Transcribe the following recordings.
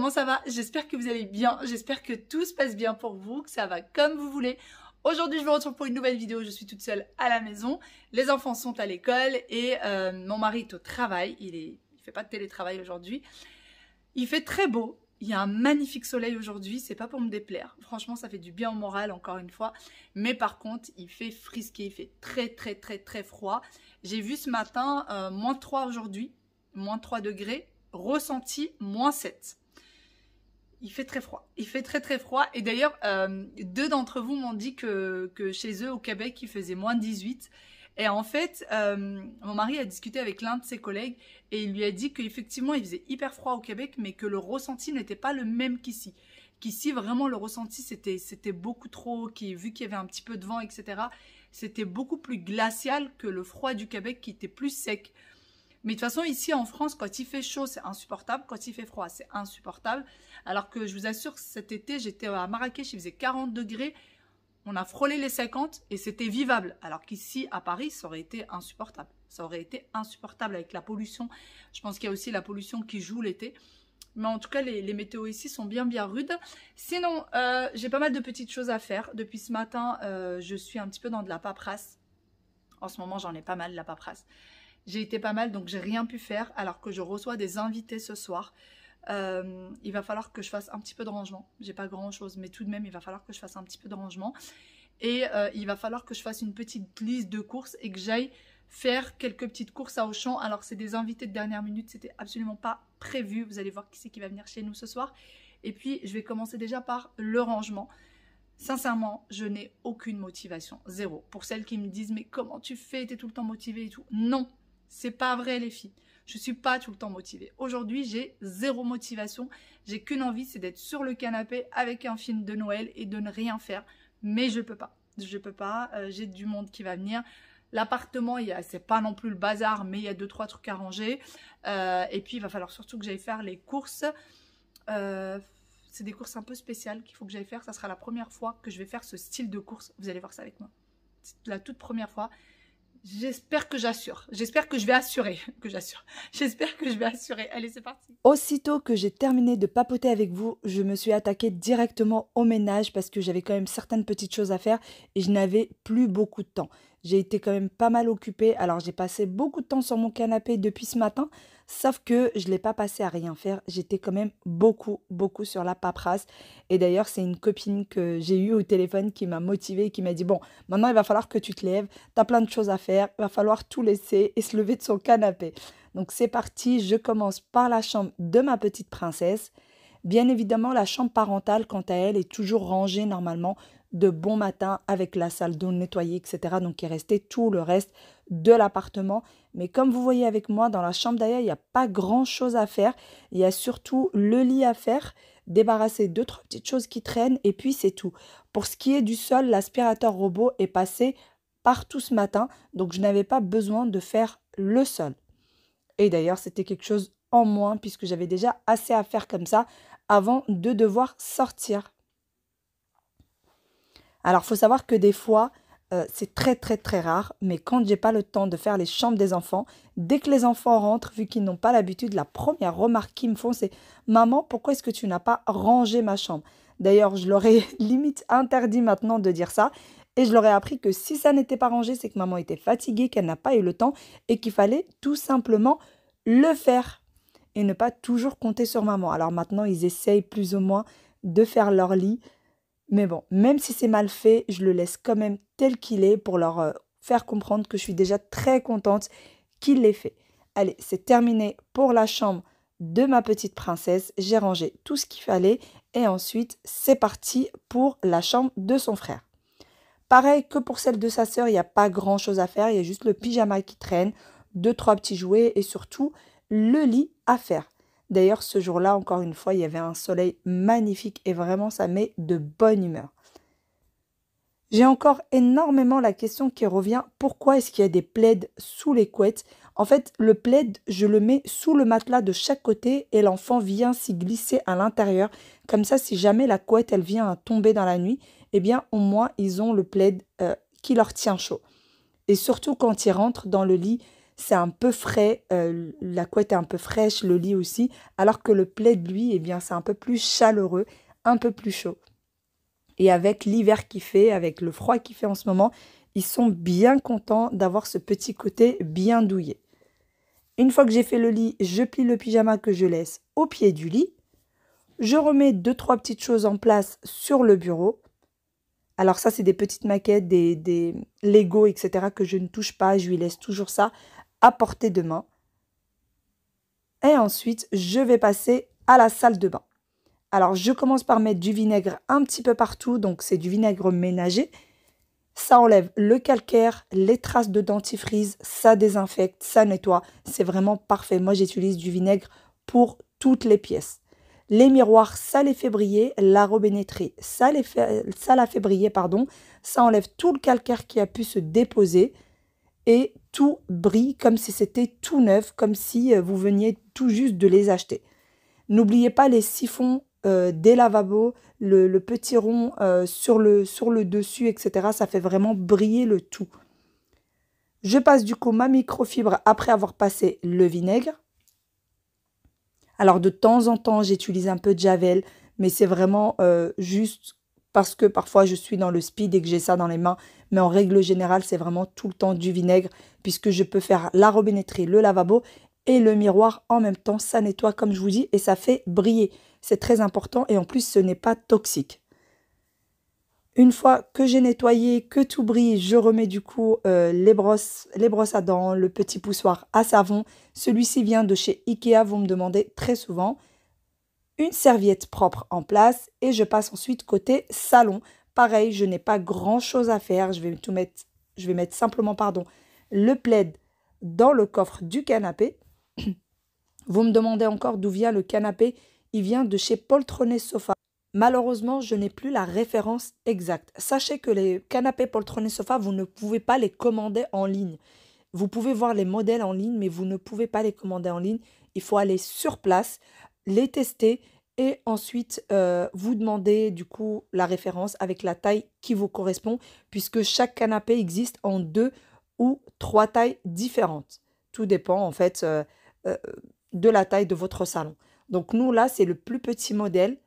comment ça va? J'espère que vous allez bien, j'espère que tout se passe bien pour vous, que ça va comme vous voulez. Aujourd'hui, je vous retrouve pour une nouvelle vidéo, je suis toute seule à la maison. Les enfants sont à l'école et mon mari est au travail, il fait pas de télétravail aujourd'hui. Il fait très beau, il y a un magnifique soleil aujourd'hui, c'est pas pour me déplaire. Franchement, ça fait du bien au moral, encore une fois. Mais par contre, il fait frisqué, il fait très froid. J'ai vu ce matin, -3 aujourd'hui, -3 degrés. Ressenti -7. Il fait très froid. Il fait très froid. Et d'ailleurs, deux d'entre vous m'ont dit que chez eux, au Québec, il faisait -18. Et en fait, mon mari a discuté avec l'un de ses collègues et il lui a dit qu'effectivement, il faisait hyper froid au Québec, mais que le ressenti n'était pas le même qu'ici. Qu'ici, vraiment, le ressenti, c'était beaucoup trop, vu qu'il y avait un petit peu de vent, etc., c'était beaucoup plus glacial que le froid du Québec qui était plus sec. Mais de toute façon, ici en France, quand il fait chaud, c'est insupportable. Quand il fait froid, c'est insupportable. Alors que je vous assure, cet été, j'étais à Marrakech, il faisait 40 degrés. On a frôlé les 50 et c'était vivable. Alors qu'ici, à Paris, ça aurait été insupportable. Ça aurait été insupportable avec la pollution. Je pense qu'il y a aussi la pollution qui joue l'été. Mais en tout cas, les météos ici sont bien rudes. Sinon, j'ai pas mal de petites choses à faire. Depuis ce matin, je suis un petit peu dans de la paperasse. En ce moment, j'en ai pas mal, de la paperasse. J'ai été pas mal, donc j'ai rien pu faire, alors que je reçois des invités ce soir. Il va falloir que je fasse un petit peu de rangement. J'ai pas grand chose, mais tout de même, il va falloir que je fasse un petit peu de rangement. Et il va falloir que je fasse une petite liste de courses et que j'aille faire quelques petites courses à Auchan. Alors, c'est des invités de dernière minute, c'était absolument pas prévu. Vous allez voir qui c'est qui va venir chez nous ce soir. Et puis, je vais commencer déjà par le rangement. Sincèrement, je n'ai aucune motivation, zéro. Pour celles qui me disent, mais comment tu fais, t'es tout le temps motivée et tout. Non. C'est pas vrai les filles, je suis pas tout le temps motivée. Aujourd'hui, j'ai zéro motivation, j'ai qu'une envie, c'est d'être sur le canapé avec un film de Noël et de ne rien faire. Mais je peux pas, j'ai du monde qui va venir. L'appartement, c'est pas non plus le bazar, mais il y a 2-3 trucs à ranger. Et puis, il va falloir surtout que j'aille faire les courses. C'est des courses un peu spéciales qu'il faut que j'aille faire. Ça sera la première fois que je vais faire ce style de course. Vous allez voir ça avec moi. C'est la toute première fois. J'espère que j'assure. J'espère que je vais assurer. J'espère que je vais assurer. Allez, c'est parti. Aussitôt que j'ai terminé de papoter avec vous, je me suis attaquée directement au ménage parce que j'avais quand même certaines petites choses à faire et je n'avais plus beaucoup de temps. J'ai été quand même pas mal occupée, alors j'ai passé beaucoup de temps sur mon canapé depuis ce matin, sauf que je ne l'ai pas passé à rien faire. J'étais quand même beaucoup sur la paperasse. Et d'ailleurs, c'est une copine que j'ai eue au téléphone qui m'a motivée et qui m'a dit « Bon, maintenant il va falloir que tu te lèves, tu as plein de choses à faire, il va falloir tout laisser et se lever de son canapé. » Donc c'est parti, je commence par la chambre de ma petite princesse. Bien évidemment, la chambre parentale, quant à elle, est toujours rangée normalement de bon matin avec la salle d'eau nettoyée, etc. Donc il restait tout le reste de l'appartement. Mais comme vous voyez avec moi, dans la chambre d'ailleurs, il n'y a pas grand-chose à faire. Il y a surtout le lit à faire, débarrasser 2-3 petites choses qui traînent et puis c'est tout. Pour ce qui est du sol, l'aspirateur robot est passé partout ce matin, donc je n'avais pas besoin de faire le sol. Et d'ailleurs, c'était quelque chose en moins puisque j'avais déjà assez à faire comme ça avant de devoir sortir. Alors, il faut savoir que des fois, c'est très rare, mais quand j'ai pas le temps de faire les chambres des enfants, dès que les enfants rentrent, vu qu'ils n'ont pas l'habitude, la première remarque qu'ils me font, c'est « Maman, pourquoi est-ce que tu n'as pas rangé ma chambre ?» D'ailleurs, je leur ai limite interdit maintenant de dire ça. Et je leur ai appris que si ça n'était pas rangé, c'est que maman était fatiguée, qu'elle n'a pas eu le temps et qu'il fallait tout simplement le faire et ne pas toujours compter sur maman. Alors maintenant, ils essayent plus ou moins de faire leur lit. Mais bon, même si c'est mal fait, je le laisse quand même tel qu'il est pour leur faire comprendre que je suis déjà très contente qu'il l'ait fait. Allez, c'est terminé pour la chambre de ma petite princesse. J'ai rangé tout ce qu'il fallait et ensuite, c'est parti pour la chambre de son frère. Pareil que pour celle de sa sœur, il n'y a pas grand chose à faire. Il y a juste le pyjama qui traîne, 2-3 petits jouets et surtout le lit à faire. D'ailleurs, ce jour-là, encore une fois, il y avait un soleil magnifique et vraiment, ça met de bonne humeur. J'ai encore énormément la question qui revient, pourquoi est-ce qu'il y a des plaids sous les couettes? En fait, le plaid, je le mets sous le matelas de chaque côté et l'enfant vient s'y glisser à l'intérieur. Comme ça, si jamais la couette, elle vient à tomber dans la nuit, eh bien, au moins, ils ont le plaid qui leur tient chaud. Et surtout, quand ils rentrent dans le lit, c'est un peu frais, la couette est un peu fraîche, le lit aussi, alors que le plaid, lui, eh bien, c'est un peu plus chaleureux, un peu plus chaud. Et avec l'hiver qui fait, avec le froid qui fait en ce moment, ils sont bien contents d'avoir ce petit côté bien douillet. Une fois que j'ai fait le lit, je plie le pyjama que je laisse au pied du lit. Je remets 2-3 petites choses en place sur le bureau. Alors ça, c'est des petites maquettes, des Lego, etc. que je ne touche pas. Je lui laisse toujours ça à portée de main. Et ensuite, je vais passer à la salle de bain. Alors, je commence par mettre du vinaigre un petit peu partout. Donc, c'est du vinaigre ménager. Ça enlève le calcaire, les traces de dentifrice, ça désinfecte, ça nettoie. C'est vraiment parfait. Moi, j'utilise du vinaigre pour toutes les pièces. Les miroirs, ça les fait briller. La robinetterie, ça la fait briller, pardon. Ça enlève tout le calcaire qui a pu se déposer. Et tout brille comme si c'était tout neuf, comme si vous veniez tout juste de les acheter. N'oubliez pas les siphons des lavabos, le petit rond sur le dessus, etc. Ça fait vraiment briller le tout. Je passe du coup ma microfibre après avoir passé le vinaigre. Alors de temps en temps, j'utilise un peu de Javel, mais c'est vraiment juste parce que parfois je suis dans le speed et que j'ai ça dans les mains. Mais en règle générale, c'est vraiment tout le temps du vinaigre puisque je peux faire la robinetterie, le lavabo et le miroir en même temps. Ça nettoie comme je vous dis et ça fait briller. C'est très important et en plus ce n'est pas toxique. Une fois que j'ai nettoyé, que tout brille, je remets du coup les brosses à dents, le petit poussoir à savon. Celui-ci vient de chez Ikea, vous me demandez très souvent. Une serviette propre en place et je passe ensuite côté salon. Pareil, je n'ai pas grand chose à faire. Je vais mettre simplement le plaid dans le coffre du canapé. Vous me demandez encore d'où vient le canapé. Il vient de chez Poltronné Sofa. Malheureusement, je n'ai plus la référence exacte. Sachez que les canapés Poltronné Sofa, vous ne pouvez pas les commander en ligne. Vous pouvez voir les modèles en ligne, mais vous ne pouvez pas les commander en ligne. Il faut aller sur place, les tester et ensuite vous demander du coup la référence avec la taille qui vous correspond, puisque chaque canapé existe en 2 ou 3 tailles différentes. Tout dépend en fait de la taille de votre salon. Donc nous là, c'est le plus petit modèle.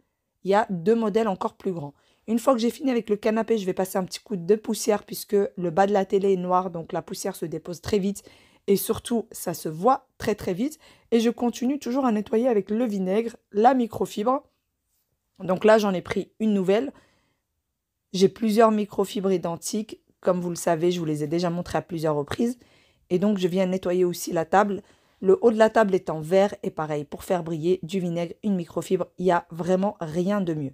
Il y a 2 modèles encore plus grands. Une fois que j'ai fini avec le canapé, je vais passer un petit coup de poussière puisque le bas de la télé est noir, donc la poussière se dépose très vite et surtout, ça se voit très très vite. Et je continue toujours à nettoyer avec le vinaigre, la microfibre. Donc là, j'en ai pris une nouvelle. J'ai plusieurs microfibres identiques. Comme vous le savez, je vous les ai déjà montrées à plusieurs reprises. Et donc, je viens nettoyer aussi la table. Le haut de la table est en verre et pareil, pour faire briller du vinaigre, une microfibre, il n'y a vraiment rien de mieux.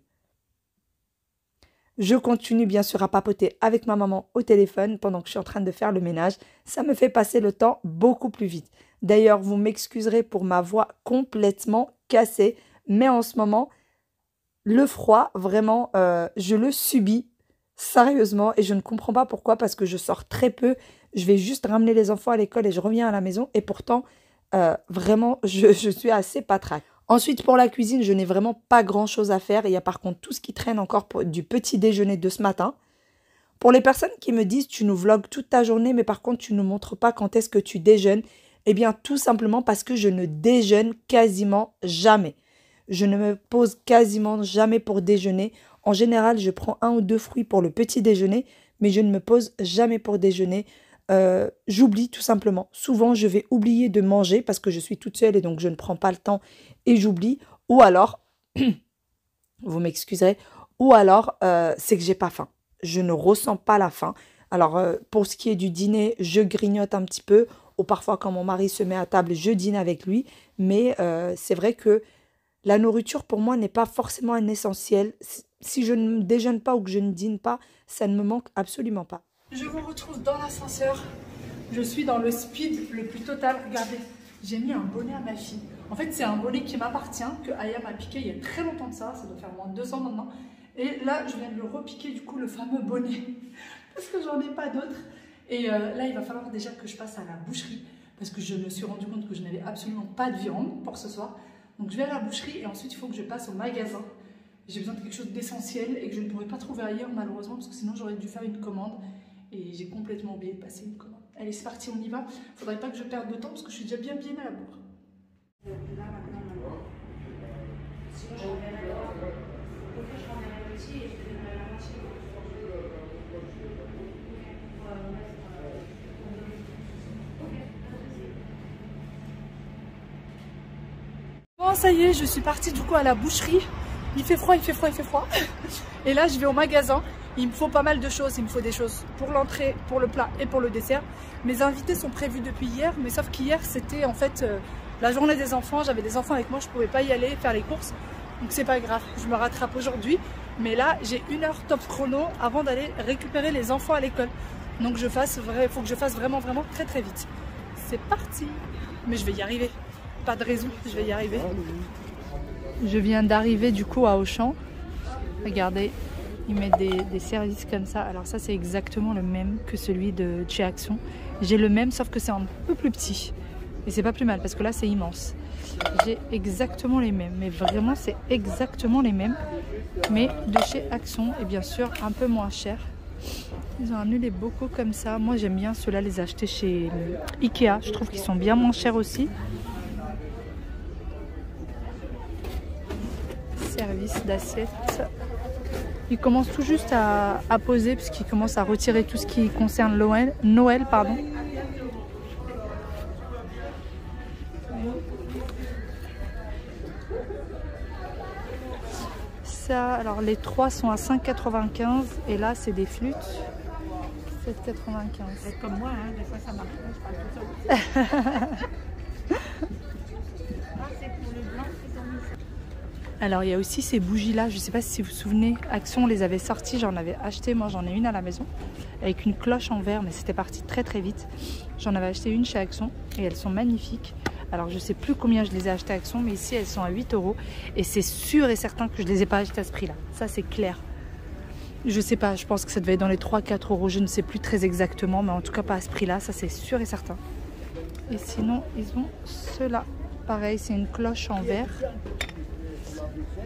Je continue bien sûr à papoter avec ma maman au téléphone pendant que je suis en train de faire le ménage. Ça me fait passer le temps beaucoup plus vite. D'ailleurs, vous m'excuserez pour ma voix complètement cassée, mais en ce moment, le froid, vraiment, je le subis sérieusement et je ne comprends pas pourquoi parce que je sors très peu. Je vais juste ramener les enfants à l'école et je reviens à la maison et pourtant, vraiment, je suis assez patraque. Ensuite, pour la cuisine, je n'ai vraiment pas grand-chose à faire. Il y a par contre tout ce qui traîne encore du petit déjeuner de ce matin. Pour les personnes qui me disent « tu nous vlogs toute ta journée, mais par contre, tu ne nous montres pas quand est-ce que tu déjeunes », eh bien, tout simplement parce que je ne déjeune quasiment jamais. Je ne me pose quasiment jamais pour déjeuner. En général, je prends 1 ou 2 fruits pour le petit déjeuner, mais je ne me pose jamais pour déjeuner. J'oublie tout simplement. Souvent, je vais oublier de manger parce que je suis toute seule et donc je ne prends pas le temps et j'oublie. Ou alors, vous m'excuserez, ou alors c'est que j'ai pas faim. Je ne ressens pas la faim. Alors, pour ce qui est du dîner, je grignote un petit peu. Ou parfois, quand mon mari se met à table, je dîne avec lui. Mais c'est vrai que la nourriture, pour moi, n'est pas forcément un essentiel. Si je ne déjeune pas ou que je ne dîne pas, ça ne me manque absolument pas. Je vous retrouve dans l'ascenseur. Je suis dans le speed le plus total. Regardez, j'ai mis un bonnet à ma fille. En fait, c'est un bonnet qui m'appartient, que Aya m'a piqué il y a très longtemps de ça. Ça doit faire moins de 2 ans maintenant. Et là, je viens de le repiquer, du coup, le fameux bonnet. Parce que j'en ai pas d'autres. Et là, il va falloir déjà que je passe à la boucherie. Parce que je me suis rendu compte que je n'avais absolument pas de viande pour ce soir. Donc, je vais à la boucherie et ensuite, il faut que je passe au magasin. J'ai besoin de quelque chose d'essentiel et que je ne pourrais pas trouver ailleurs, malheureusement, parce que sinon, j'aurais dû faire une commande. Et j'ai complètement oublié de passer une commande. Allez, c'est parti, on y va. Faudrait pas que je perde de temps parce que je suis déjà bien à la bourre. Là, maintenant. Sinon, je renverrai là. Ok, je renverrai petit et je te donnerai la moitié. Bon, ça y est, je suis partie du coup à la boucherie. Il fait froid. Et là, je vais au magasin. Il me faut pas mal de choses. Il me faut des choses pour l'entrée, pour le plat et pour le dessert. Mes invités sont prévus depuis hier, mais sauf qu'hier, c'était en fait la journée des enfants. J'avais des enfants avec moi, je pouvais pas y aller faire les courses. Donc c'est pas grave, je me rattrape aujourd'hui. Mais là, j'ai 1 heure top chrono avant d'aller récupérer les enfants à l'école. Donc il faut que je fasse vraiment très vite. C'est parti. Mais je vais y arriver. Pas de raison, je vais y arriver. Je viens d'arriver du coup à Auchan. Regardez, ils mettent des services comme ça. Alors ça, c'est exactement le même que celui de chez Action. J'ai le même, sauf que c'est un peu plus petit. Et c'est pas plus mal, parce que là, c'est immense. J'ai exactement les mêmes. Mais vraiment, c'est exactement les mêmes. Mais de chez Action, et bien sûr, un peu moins cher. Ils ont amené les bocaux comme ça. Moi, j'aime bien ceux-là, les acheter chez Ikea. Je trouve qu'ils sont bien moins chers aussi. Service d'assiette. Il commence tout juste à poser puisqu'il commence à retirer tout ce qui concerne Noël, pardon. Ça, alors les 3 sont à 5,95 et là c'est des flûtes 7,95. C'est comme moi, hein, des fois ça marche pas, je parle tout seul. Alors il y a aussi ces bougies là, je ne sais pas si vous vous souvenez, Action les avait sorties, j'en avais acheté, moi j'en ai une à la maison avec une cloche en verre, mais c'était parti très vite. J'en avais acheté une chez Action et elles sont magnifiques. Alors je ne sais plus combien je les ai achetées à Action, mais ici elles sont à 8 € et c'est sûr et certain que je ne les ai pas achetées à ce prix là, ça c'est clair. Je sais pas, je pense que ça devait être dans les 3-4 €, je ne sais plus très exactement, mais en tout cas pas à ce prix là, ça c'est sûr et certain. Et sinon ils ont ceux-là, pareil c'est une cloche en verre.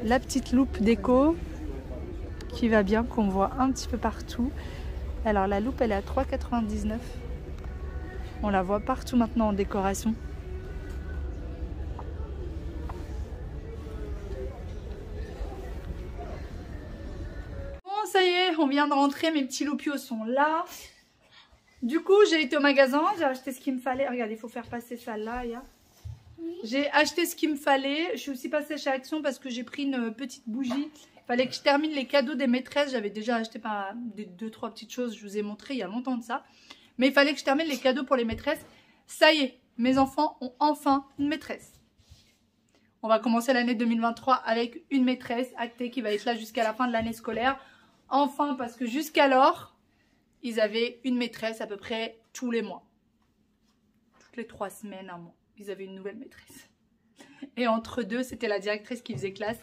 La petite loupe déco qui va bien, qu'on voit un petit peu partout. Alors la loupe elle est à 3,99 €. On la voit partout maintenant en décoration. Bon ça y est, on vient de rentrer, mes petits loupiaux sont là. Du coup j'ai été au magasin, j'ai acheté ce qu'il me fallait. Regardez, il faut faire passer ça là, il y a. J'ai acheté ce qu'il me fallait. Je suis aussi passée chez Action parce que j'ai pris une petite bougie. Il fallait que je termine les cadeaux des maîtresses. J'avais déjà acheté des 2-3 petites choses. Je vous ai montré il y a longtemps de ça. Mais il fallait que je termine les cadeaux pour les maîtresses. Ça y est, mes enfants ont enfin une maîtresse. On va commencer l'année 2023 avec une maîtresse actée qui va être là jusqu'à la fin de l'année scolaire. Enfin, parce que jusqu'alors, ils avaient une maîtresse à peu près tous les mois. Toutes les 3 semaines, un mois. Ils avaient une nouvelle maîtresse. Et entre deux, c'était la directrice qui faisait classe.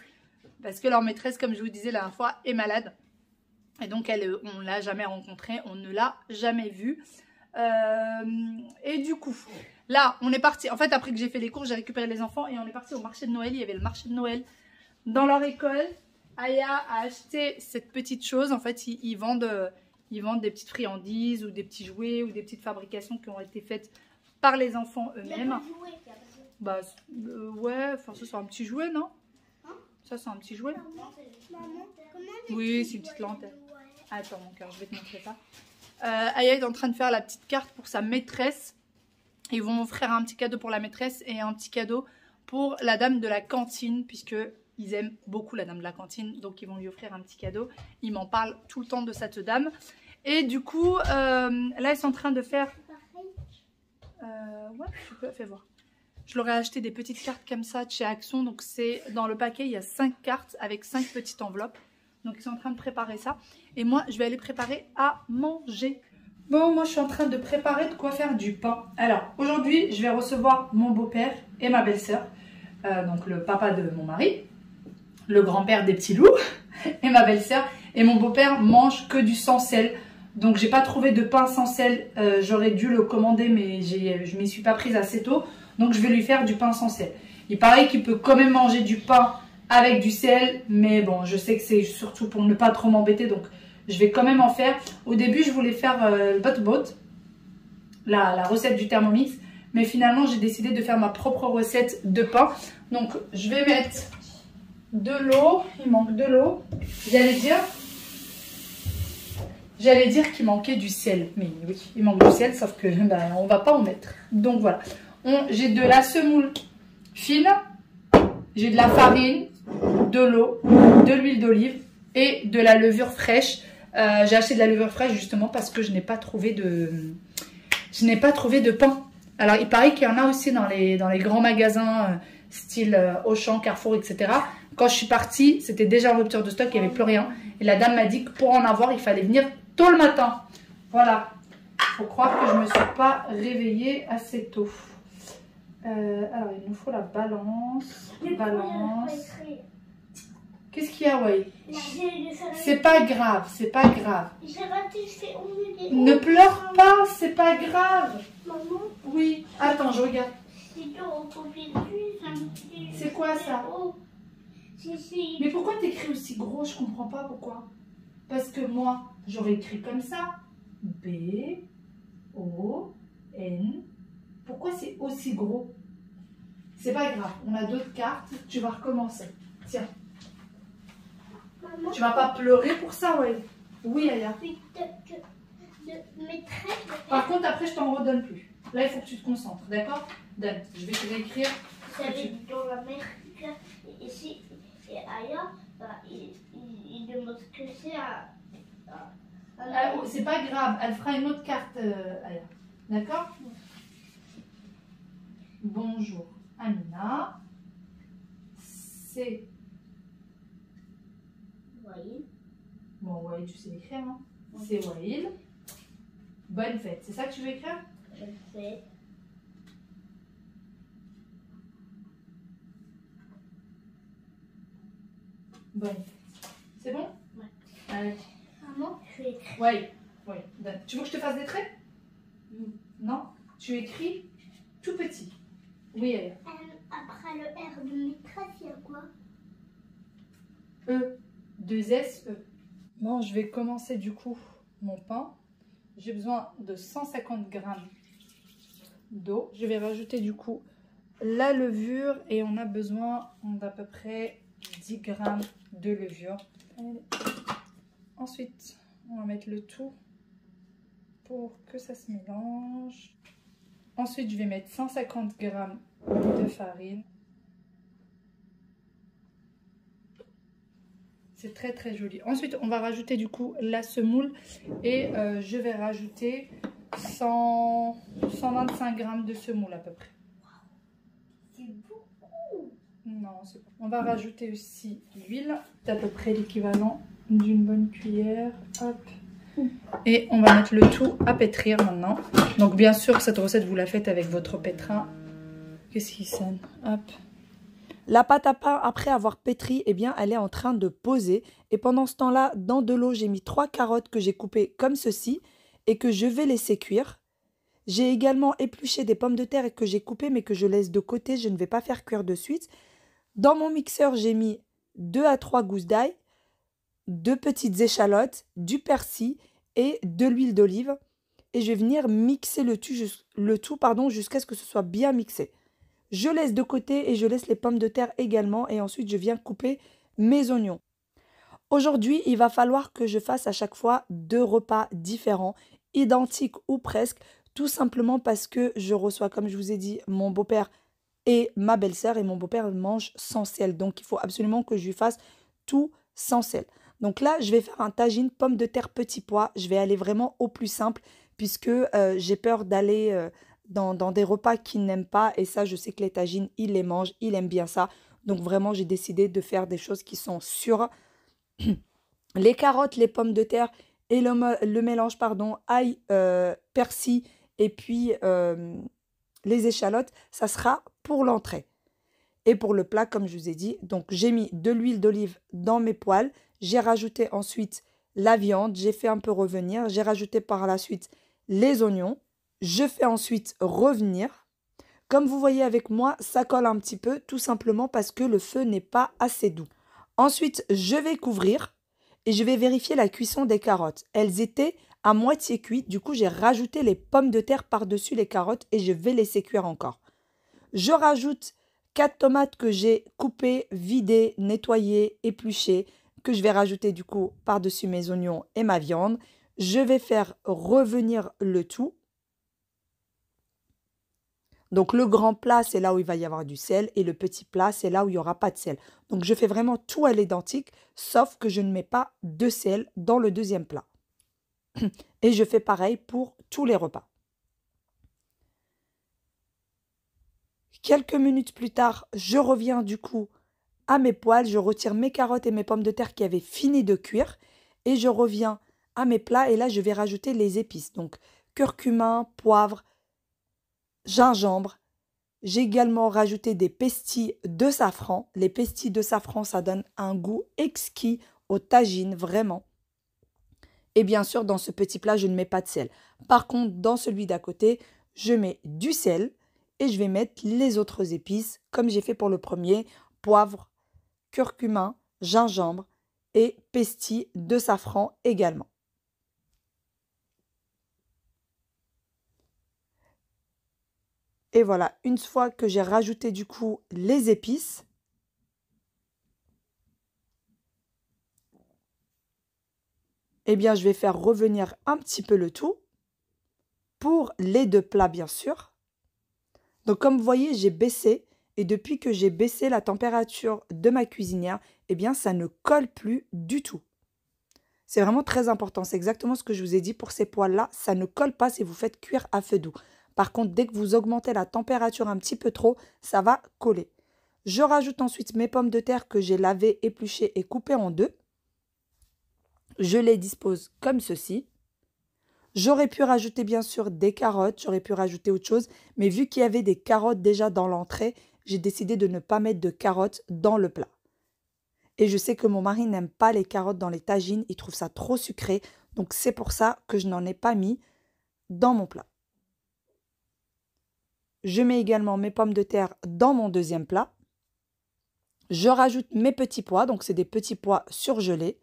Parce que leur maîtresse, comme je vous disais la dernière fois, est malade. Et donc, on ne l'a jamais rencontrée. On ne l'a jamais vue. Et du coup, là, on est parti. En fait, après que j'ai fait les cours, j'ai récupéré les enfants. Et on est parti au marché de Noël. Il y avait le marché de Noël dans leur école. Aya a acheté cette petite chose. En fait, ils vendent des petites friandises ou des petits jouets ou des petites fabrications qui ont été faites par les enfants eux-mêmes. Bah ouais, enfin ça c'est un petit jouet, non? Ça c'est un petit jouet. Oui, c'est une petite lanterne. Attends mon cœur, je vais te montrer ça. Aya est en train de faire la petite carte pour sa maîtresse. Ils vont offrir un petit cadeau pour la maîtresse et un petit cadeau pour la dame de la cantine, puisque ils aiment beaucoup la dame de la cantine, donc ils vont lui offrir un petit cadeau. Ils m'en parlent tout le temps de cette dame. Et du coup, là ils sont en train de faire... ouais, tu peux, fais voir. Je leur ai acheté des petites cartes comme ça de chez Action. Donc c'est dans le paquet, il y a 5 cartes avec 5 petites enveloppes. Donc ils sont en train de préparer ça. Et moi, je vais aller préparer à manger. Bon, moi je suis en train de préparer de quoi faire du pain. Alors, aujourd'hui, je vais recevoir mon beau-père et ma belle-sœur. Donc le papa de mon mari, le grand-père des petits loups et ma belle-sœur. Et mon beau-père mange que du sans sel. Donc j'ai pas trouvé de pain sans sel, j'aurais dû le commander mais je m'y suis pas prise assez tôt. Donc je vais lui faire du pain sans sel. Il paraît qu'il peut quand même manger du pain avec du sel, mais bon je sais que c'est surtout pour ne pas trop m'embêter, donc je vais quand même en faire. Au début je voulais faire le bot-bot, la recette du Thermomix. Mais finalement, j'ai décidé de faire ma propre recette de pain. Donc, je vais mettre de l'eau. Il manque de l'eau. J'allais dire qu'il manquait du sel. Mais oui, il manque du sel, sauf que ben, on va pas en mettre. Donc voilà. J'ai de la semoule fine. J'ai de la farine, de l'eau, de l'huile d'olive et de la levure fraîche. J'ai acheté de la levure fraîche justement parce que je n'ai pas trouvé de pain. Alors il paraît qu'il y en a aussi dans les grands magasins style Auchan, Carrefour, etc. Quand je suis partie, c'était déjà en rupture de stock, il n'y avait plus rien. Et la dame m'a dit que pour en avoir, il fallait venir tôt le matin. Voilà. Faut croire que je ne me suis pas réveillée assez tôt. Alors il nous faut la balance. Qu'est-ce qu'il y a, ouais? C'est pas grave, c'est pas grave. Ne pleure pas, c'est pas grave. Maman, Oui, attends, je regarde. c'est quoi ça? Mais pourquoi t'écris aussi gros? Je comprends pas pourquoi. Parce que moi, j'aurais écrit comme ça. B-O-N. Pourquoi c'est aussi gros? C'est pas grave, on a d'autres cartes. Tu vas recommencer. Tiens. Maman, Tu vas pas pleurer pour ça, ouais. Oui, Aya. Par contre, après, je t'en redonne plus. Là, il faut que tu te concentres, d'accord? Donne. Je vais te réécrire. dans l'Amérique, ici, et ailleurs, bah, il demande que c'est C'est pas grave, elle fera une autre carte, Aya. D'accord? Bonjour, Amina. C'est... voyez, Bon, ouais, tu sais l'écrire, hein? C'est Waïl. Bonne fête. C'est ça que tu veux écrire? je fais. Bonne fête. C'est bon? Ouais. Allez. Maman, je vais écrire. Ouais, ouais. Donne. Tu veux que je te fasse des traits? Non? Tu écris tout petit. Oui, Aya. Après le R de maîtresse, il y a quoi? E. 2 S, E. Bon, je vais commencer du coup mon pain. J'ai besoin de 150 g d'eau. Je vais rajouter du coup la levure et on a besoin d'à peu près 10 g de levure. Allez. Ensuite, on va mettre le tout pour que ça se mélange. Ensuite, je vais mettre 150 g de farine. C'est très très joli. Ensuite, on va rajouter du coup la semoule et je vais rajouter 125 g de semoule à peu près. C'est beaucoup. Non, c'est pas. On va rajouter aussi l'huile, à peu près l'équivalent d'une bonne cuillère. Hop. Et on va mettre le tout à pétrir maintenant. Donc bien sûr, cette recette, vous la faites avec votre pétrin. Qu'est-ce qui sonne? Hop. La pâte à pain, après avoir pétri, eh bien, elle est en train de poser. Et pendant ce temps-là, dans de l'eau, j'ai mis 3 carottes que j'ai coupées comme ceci et que je vais laisser cuire. J'ai également épluché des pommes de terre que j'ai coupées mais que je laisse de côté. Je ne vais pas faire cuire de suite. Dans mon mixeur, j'ai mis 2 à 3 gousses d'ail, 2 petites échalotes, du persil et de l'huile d'olive. Et je vais venir mixer le tout jusqu'à ce que ce soit bien mixé. Je laisse de côté et je laisse les pommes de terre également et ensuite je viens couper mes oignons. Aujourd'hui, il va falloir que je fasse à chaque fois 2 repas différents, identiques ou presque, tout simplement parce que je reçois, comme je vous ai dit, mon beau-père et ma belle-sœur et mon beau-père mange sans sel. Donc, il faut absolument que je lui fasse tout sans sel. Donc là, je vais faire un tagine pommes de terre petits pois. Je vais aller vraiment au plus simple puisque j'ai peur d'aller... dans des repas qu'il n'aime pas. Et ça, je sais que les tagines, il les mange, il aime bien ça. Donc vraiment, j'ai décidé de faire des choses qui sont sûres. Les carottes, les pommes de terre et le mélange, ail, persil et puis les échalotes, ça sera pour l'entrée. Et pour le plat, comme je vous ai dit, donc j'ai mis de l'huile d'olive dans mes poêles. J'ai rajouté ensuite la viande, j'ai fait un peu revenir. J'ai rajouté par la suite les oignons. Je fais ensuite revenir. Comme vous voyez avec moi, ça colle un petit peu, tout simplement parce que le feu n'est pas assez doux. Ensuite, je vais couvrir et je vais vérifier la cuisson des carottes. Elles étaient à moitié cuit. Du coup, j'ai rajouté les pommes de terre par-dessus les carottes et je vais laisser cuire encore. Je rajoute 4 tomates que j'ai coupées, vidées, nettoyées, épluchées, que je vais rajouter du coup par-dessus mes oignons et ma viande. Je vais faire revenir le tout. Donc le grand plat, c'est là où il va y avoir du sel et le petit plat, c'est là où il n'y aura pas de sel. Donc je fais vraiment tout à l'identique, sauf que je ne mets pas de sel dans le deuxième plat. Et je fais pareil pour tous les repas. Quelques minutes plus tard, je reviens du coup à mes poêles, je retire mes carottes et mes pommes de terre qui avaient fini de cuire et je reviens à mes plats et là je vais rajouter les épices. Donc curcuma, poivre, gingembre. J'ai également rajouté des pestilles de safran. Les pestilles de safran, ça donne un goût exquis au tagine, vraiment. Et bien sûr, dans ce petit plat, je ne mets pas de sel. Par contre, dans celui d'à côté, je mets du sel et je vais mettre les autres épices, comme j'ai fait pour le premier, poivre, curcuma, gingembre et pestilles de safran également. Et voilà, une fois que j'ai rajouté du coup les épices, eh bien je vais faire revenir un petit peu le tout pour les deux plats bien sûr. Donc comme vous voyez, j'ai baissé et depuis que j'ai baissé la température de ma cuisinière, eh bien ça ne colle plus du tout. C'est vraiment très important, c'est exactement ce que je vous ai dit pour ces poêles-là, ça ne colle pas si vous faites cuire à feu doux. Par contre, dès que vous augmentez la température un petit peu trop, ça va coller. Je rajoute ensuite mes pommes de terre que j'ai lavées, épluchées et coupées en deux. Je les dispose comme ceci. J'aurais pu rajouter bien sûr des carottes, j'aurais pu rajouter autre chose, mais vu qu'il y avait des carottes déjà dans l'entrée, j'ai décidé de ne pas mettre de carottes dans le plat. Et je sais que mon mari n'aime pas les carottes dans les tagines, il trouve ça trop sucré, donc c'est pour ça que je n'en ai pas mis dans mon plat. Je mets également mes pommes de terre dans mon deuxième plat. Je rajoute mes petits pois, donc c'est des petits pois surgelés.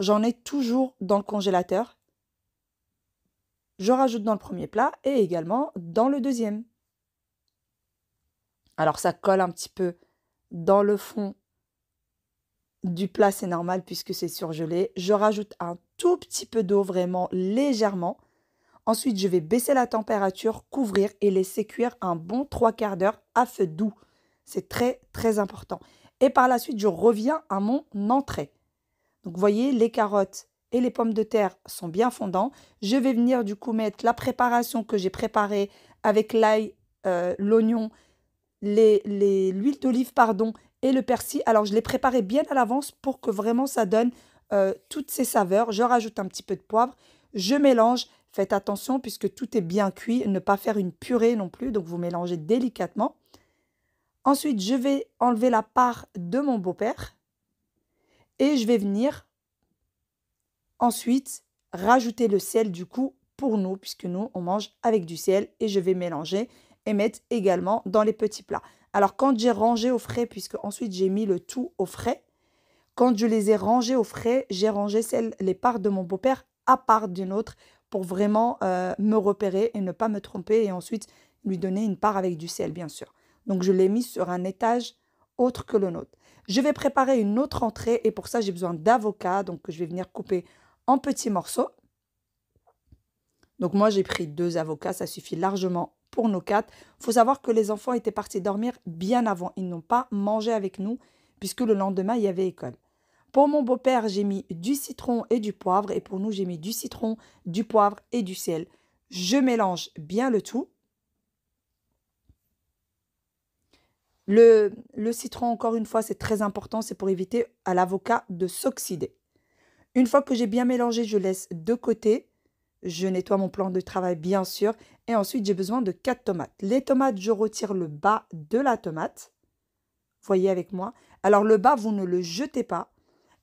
J'en ai toujours dans le congélateur. Je rajoute dans le premier plat et également dans le deuxième. Alors ça colle un petit peu dans le fond du plat, c'est normal puisque c'est surgelé. Je rajoute un tout petit peu d'eau, vraiment légèrement. Ensuite, je vais baisser la température, couvrir et laisser cuire un bon 3/4 d'heure à feu doux. C'est très, très important. Et par la suite, je reviens à mon entrée. Donc, vous voyez, les carottes et les pommes de terre sont bien fondants. Je vais venir du coup mettre la préparation que j'ai préparée avec l'ail, l'oignon, l'huile d'olive, pardon, et le persil. Alors, je l'ai préparé bien à l'avance pour que vraiment ça donne toutes ces saveurs. Je rajoute un petit peu de poivre. Je mélange. Faites attention puisque tout est bien cuit. Ne pas faire une purée non plus. Donc, vous mélangez délicatement. Ensuite, je vais enlever la part de mon beau-père. Et je vais venir ensuite rajouter le sel du coup pour nous. Puisque nous, on mange avec du sel. Et je vais mélanger et mettre également dans les petits plats. Alors, quand j'ai rangé au frais, puisque ensuite j'ai mis le tout au frais, quand je les ai rangés au frais, j'ai rangé les parts de mon beau-père à part d'une autre pour vraiment me repérer et ne pas me tromper et ensuite lui donner une part avec du sel, bien sûr. Donc, je l'ai mis sur un étage autre que le nôtre. Je vais préparer une autre entrée et pour ça, j'ai besoin d'avocat, donc je vais venir couper en petits morceaux. Donc, moi, j'ai pris 2 avocats, ça suffit largement pour nos 4. Il faut savoir que les enfants étaient partis dormir bien avant. Ils n'ont pas mangé avec nous puisque le lendemain, il y avait école. Pour mon beau-père, j'ai mis du citron et du poivre. Et pour nous, j'ai mis du citron, du poivre et du sel. Je mélange bien le tout. Le citron, encore une fois, c'est très important. C'est pour éviter à l'avocat de s'oxyder. Une fois que j'ai bien mélangé, je laisse de côté. Je nettoie mon plan de travail, bien sûr. Et ensuite, j'ai besoin de 4 tomates. Les tomates, je retire le bas de la tomate. Voyez avec moi. Alors, le bas, vous ne le jetez pas.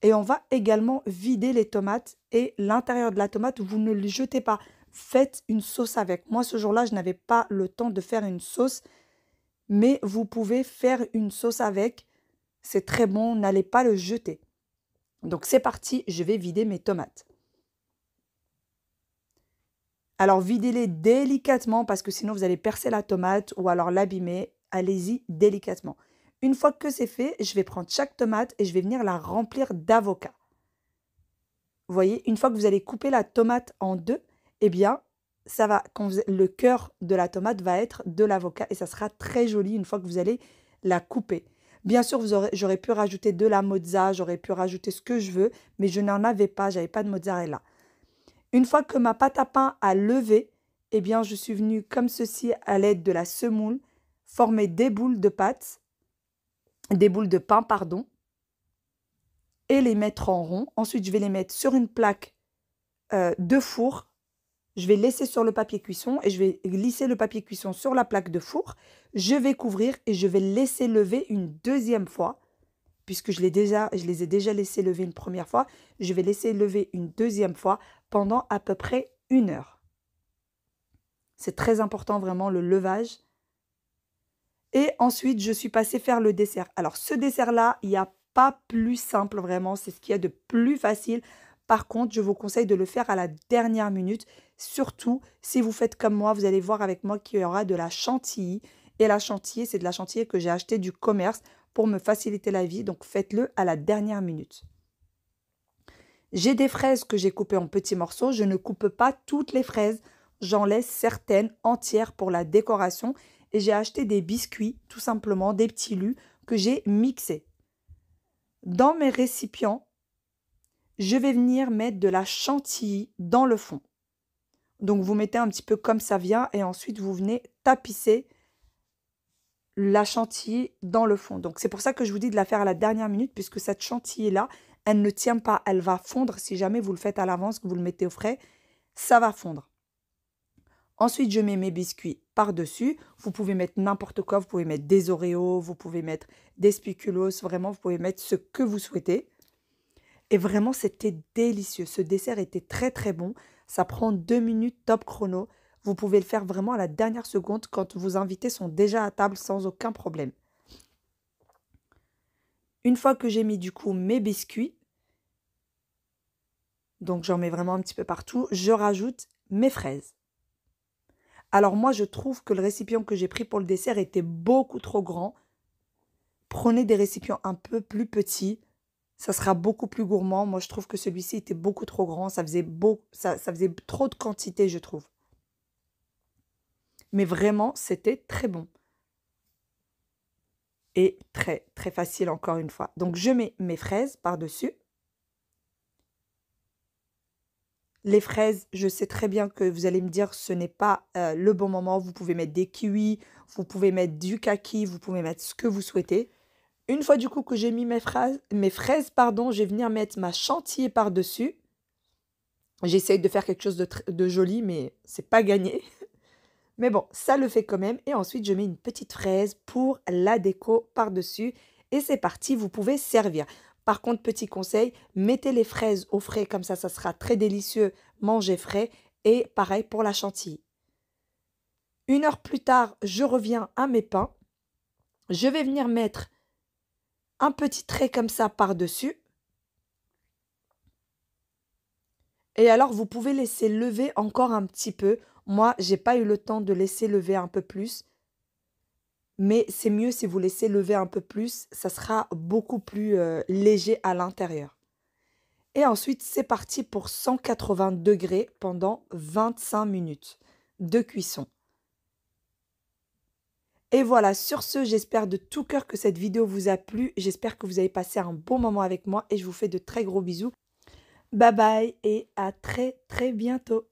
Et on va également vider les tomates et l'intérieur de la tomate, vous ne le jetez pas. Faites une sauce avec. Moi, ce jour-là, je n'avais pas le temps de faire une sauce, mais vous pouvez faire une sauce avec. C'est très bon, n'allez pas le jeter. Donc, c'est parti, je vais vider mes tomates. Alors, videz-les délicatement parce que sinon, vous allez percer la tomate ou alors l'abîmer. Allez-y délicatement. Une fois que c'est fait, je vais prendre chaque tomate et je vais venir la remplir d'avocat. Vous voyez, une fois que vous allez couper la tomate en deux, eh bien, ça va, le cœur de la tomate va être de l'avocat et ça sera très joli une fois que vous allez la couper. Bien sûr, j'aurais pu rajouter de la mozza, j'aurais pu rajouter ce que je veux, mais je n'en avais pas, j'avais pas de mozzarella. Une fois que ma pâte à pain a levé, eh bien, je suis venue comme ceci à l'aide de la semoule, former des boules de pâte, des boules de pain, pardon, et les mettre en rond. Ensuite, je vais les mettre sur une plaque de four. Je vais laisser sur le papier cuisson et je vais glisser le papier cuisson sur la plaque de four. Je vais couvrir et je vais laisser lever une deuxième fois, puisque je les ai déjà laissés lever une première fois. Je vais laisser lever une deuxième fois pendant à peu près 1 heure. C'est très important vraiment le levage. Et ensuite, je suis passée faire le dessert. Alors, ce dessert-là, il n'y a pas plus simple vraiment. C'est ce qu'il y a de plus facile. Par contre, je vous conseille de le faire à la dernière minute. Surtout, si vous faites comme moi, vous allez voir avec moi qu'il y aura de la chantilly. Et la chantilly, c'est de la chantilly que j'ai acheté du commerce pour me faciliter la vie. Donc, faites-le à la dernière minute. J'ai des fraises que j'ai coupées en petits morceaux. Je ne coupe pas toutes les fraises. J'en laisse certaines entières pour la décoration. Et j'ai acheté des biscuits, tout simplement, des petits lus que j'ai mixés. Dans mes récipients, je vais venir mettre de la chantilly dans le fond. Donc, vous mettez un petit peu comme ça vient et ensuite, vous venez tapisser la chantilly dans le fond. Donc, c'est pour ça que je vous dis de la faire à la dernière minute puisque cette chantilly-là, elle ne tient pas. Elle va fondre si jamais vous le faites à l'avance, que vous le mettez au frais. Ça va fondre. Ensuite, je mets mes biscuits par-dessus. Vous pouvez mettre n'importe quoi. Vous pouvez mettre des Oreos, vous pouvez mettre des spéculoos. Vraiment, vous pouvez mettre ce que vous souhaitez. Et vraiment, c'était délicieux. Ce dessert était très, très bon. Ça prend 2 minutes top chrono. Vous pouvez le faire vraiment à la dernière seconde quand vos invités sont déjà à table sans aucun problème. Une fois que j'ai mis du coup mes biscuits, donc j'en mets vraiment un petit peu partout, je rajoute mes fraises. Alors moi, je trouve que le récipient que j'ai pris pour le dessert était beaucoup trop grand. Prenez des récipients un peu plus petits. Ça sera beaucoup plus gourmand. Moi, je trouve que celui-ci était beaucoup trop grand. Ça faisait trop de quantité, je trouve. Mais vraiment, c'était très bon. Et très, très facile encore une fois. Donc, je mets mes fraises par-dessus. Les fraises, je sais très bien que vous allez me dire ce n'est pas le bon moment. Vous pouvez mettre des kiwis, vous pouvez mettre du kaki, vous pouvez mettre ce que vous souhaitez. Une fois du coup que j'ai mis mes fraises, je vais venir mettre ma chantilly par-dessus. J'essaye de faire quelque chose de joli, mais c'est pas gagné. Mais bon, ça le fait quand même. Et ensuite, je mets une petite fraise pour la déco par-dessus. Et c'est parti, vous pouvez servir. Par contre, petit conseil, mettez les fraises au frais, comme ça sera très délicieux, mangez frais. Et pareil pour la chantilly. 1 heure plus tard, je reviens à mes pains. Je vais venir mettre un petit trait comme ça par-dessus. Et alors, vous pouvez laisser lever encore un petit peu. Moi, j'ai pas eu le temps de laisser lever un peu plus. Mais c'est mieux si vous laissez lever un peu plus. Ça sera beaucoup plus léger à l'intérieur. Et ensuite, c'est parti pour 180 degrés pendant 25 minutes de cuisson. Et voilà, sur ce, j'espère de tout cœur que cette vidéo vous a plu. J'espère que vous avez passé un bon moment avec moi et je vous fais de très gros bisous. Bye bye et à très très bientôt.